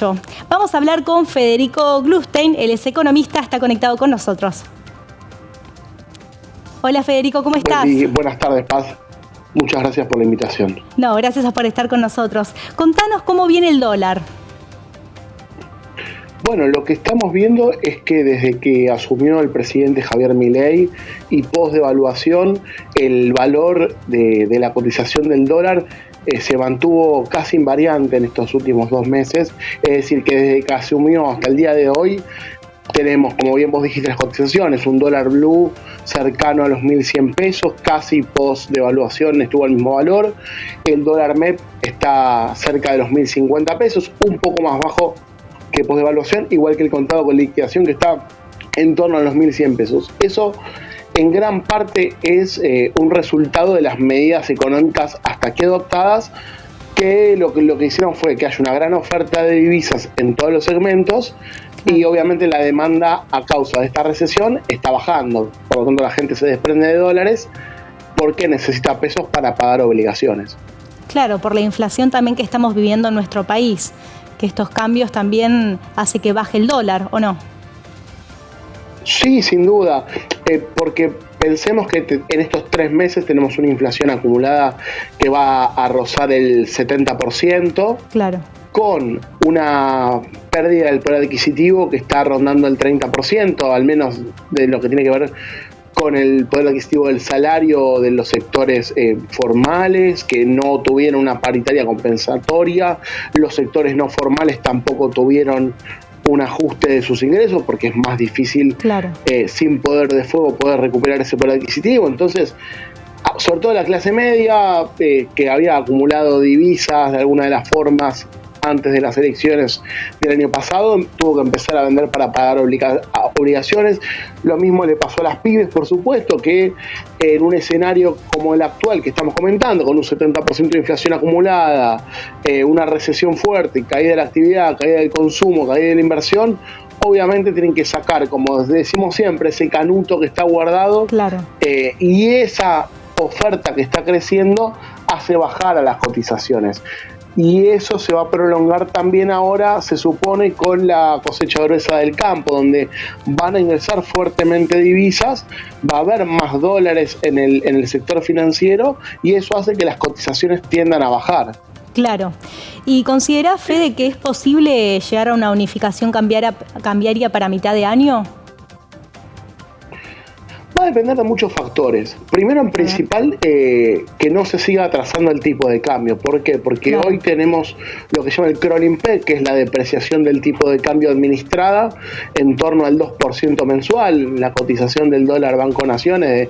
mayo. Vamos a hablar con Federico Glustein, él es economista, está conectado con nosotros. Hola Federico, ¿cómo estás? Buenas tardes, Paz. Muchas gracias por la invitación. No, gracias por estar con nosotros. Contanos cómo viene el dólar. Bueno, lo que estamos viendo es que desde que asumió el presidente Javier Milei y post-devaluación, el valor de la cotización del dólar se mantuvo casi invariante en estos últimos 2 meses. Es decir, que desde que asumió hasta el día de hoy, tenemos, como bien vos dijiste, las cotizaciones, un dólar blue cercano a los 1.100 pesos, casi post-devaluación estuvo al mismo valor. El dólar MEP está cerca de los 1.050 pesos, un poco más bajo que post-devaluación, igual que el contado con liquidación, que está en torno a los 1.100 pesos. Eso en gran parte es un resultado de las medidas económicas hasta aquí adoptadas, que lo que hicieron fue que haya una gran oferta de divisas en todos los segmentos y obviamente la demanda a causa de esta recesión está bajando. Por lo tanto, la gente se desprende de dólares porque necesita pesos para pagar obligaciones. Claro, por la inflación también que estamos viviendo en nuestro país, que estos cambios también hace que baje el dólar, ¿o no? Sí, sin duda, porque pensemos que en estos 3 meses tenemos una inflación acumulada que va a rozar el 70%, claro, con una pérdida del poder adquisitivo que está rondando el 30%, al menos de lo que tiene que ver con el poder adquisitivo del salario de los sectores formales, que no tuvieron una paritaria compensatoria. Los sectores no formales tampoco tuvieron un ajuste de sus ingresos, porque es más difícil, claro, sin poder de fuego poder recuperar ese poder adquisitivo. Entonces, sobre todo la clase media, que había acumulado divisas de alguna de las formas antes de las elecciones del año pasado, tuvo que empezar a vender para pagar obligaciones. Lo mismo le pasó a las pymes, por supuesto, que en un escenario como el actual que estamos comentando, con un 70% de inflación acumulada, una recesión fuerte, caída de la actividad, caída del consumo, caída de la inversión, obviamente tienen que sacar, como decimos siempre, ese canuto que está guardado, claro, y esa oferta que está creciendo hace bajar a las cotizaciones. Y eso se va a prolongar también ahora, se supone, con la cosecha gruesa del campo, donde van a ingresar fuertemente divisas, va a haber más dólares en el sector financiero y eso hace que las cotizaciones tiendan a bajar. Claro. ¿Y considera, Fede, que es posible llegar a una unificación cambiaria para mitad de año? Va a depender de muchos factores. Primero, en principal, que no se siga atrasando el tipo de cambio. ¿Por qué? Porque hoy tenemos lo que se llama el crawling peg, que es la depreciación del tipo de cambio administrada en torno al 2% mensual. La cotización del dólar Banco Nación es de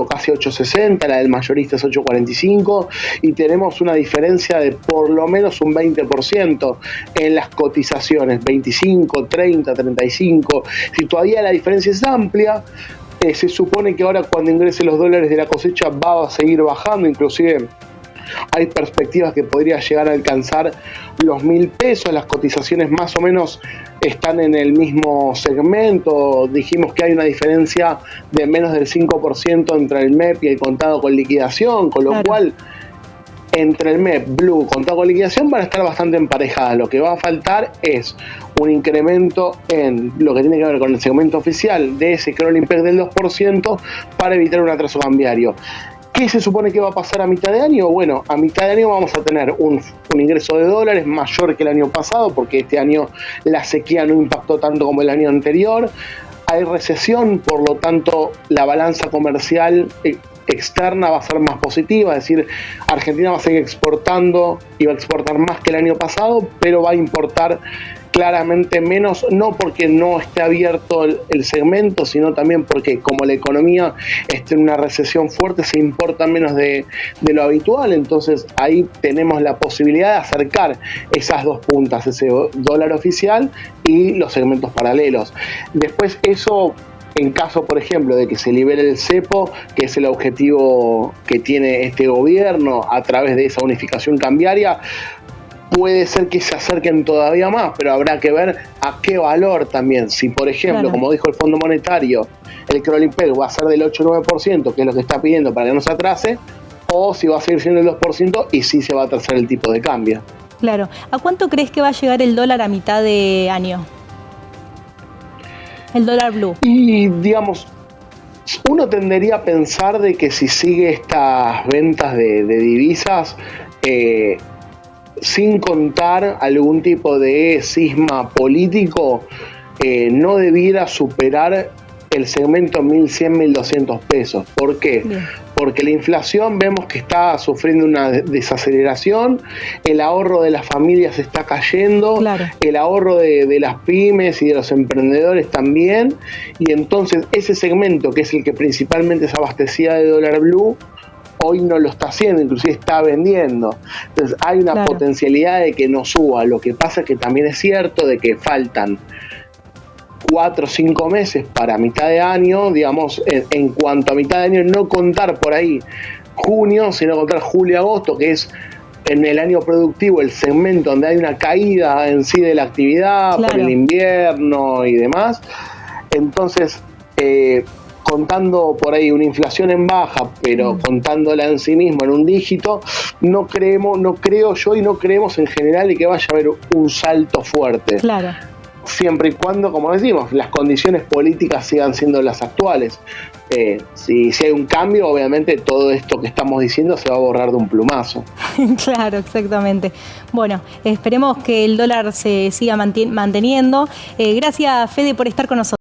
casi 8.60, la del mayorista es 8.45, y tenemos una diferencia de por lo menos un 20% en las cotizaciones, 25, 30, 35. Si todavía la diferencia es amplia, se supone que ahora cuando ingresen los dólares de la cosecha va a seguir bajando, inclusive hay perspectivas que podría llegar a alcanzar los 1.000 pesos, las cotizaciones más o menos están en el mismo segmento. Dijimos que hay una diferencia de menos del 5% entre el MEP y el contado con liquidación, con lo cual entre el MEP, Blue, contado con liquidación van a estar bastante emparejadas. Lo que va a faltar es un incremento en lo que tiene que ver con el segmento oficial de ese crawling peg del 2% para evitar un atraso cambiario. ¿Qué se supone que va a pasar a mitad de año? Bueno, a mitad de año vamos a tener un ingreso de dólares mayor que el año pasado, porque este año la sequía no impactó tanto como el año anterior. Hay recesión, por lo tanto la balanza comercial externa va a ser más positiva, es decir, Argentina va a seguir exportando y va a exportar más que el año pasado, pero va a importar claramente menos, no porque no esté abierto el segmento, sino también porque como la economía está en una recesión fuerte, se importa menos de lo habitual. Entonces ahí tenemos la posibilidad de acercar esas dos puntas, ese dólar oficial y los segmentos paralelos. Después eso, en caso, por ejemplo, de que se libere el cepo, que es el objetivo que tiene este gobierno a través de esa unificación cambiaria, puede ser que se acerquen todavía más, pero habrá que ver a qué valor también. Si, por ejemplo, como dijo el Fondo Monetario, el crawling peg va a ser del 8 o 9%, que es lo que está pidiendo para que no se atrase, o si va a seguir siendo el 2% y sí se va a atrasar el tipo de cambio. Claro. ¿A cuánto crees que va a llegar el dólar a mitad de año? El dólar blue. Y digamos, uno tendería a pensar de que si sigue estas ventas de divisas, sin contar algún tipo de cisma político, no debiera superar el segmento 1.100, 1.200 pesos. ¿Por qué? Bien. Porque la inflación vemos que está sufriendo una desaceleración, el ahorro de las familias está cayendo, Claro. el ahorro de las pymes y de los emprendedores también, y entonces ese segmento, que es el que principalmente se abastecía de dólar blue, hoy no lo está haciendo, inclusive está vendiendo. Entonces hay una potencialidad de que no suba. Lo que pasa es que también es cierto de que faltan 4 o 5 meses para mitad de año, digamos, en cuanto a mitad de año, no contar por ahí junio, sino contar julio-agosto, que es en el año productivo el segmento donde hay una caída en sí de la actividad, por el invierno y demás. Entonces, contando por ahí una inflación en baja, pero contándola en sí mismo en un dígito, no creo yo y no creemos en general de que vaya a haber un salto fuerte. Claro. Siempre y cuando, como decimos, las condiciones políticas sigan siendo las actuales. Si hay un cambio, obviamente todo esto que estamos diciendo se va a borrar de un plumazo. Claro, exactamente. Bueno, esperemos que el dólar se siga manteniendo. Gracias, Fede, por estar con nosotros.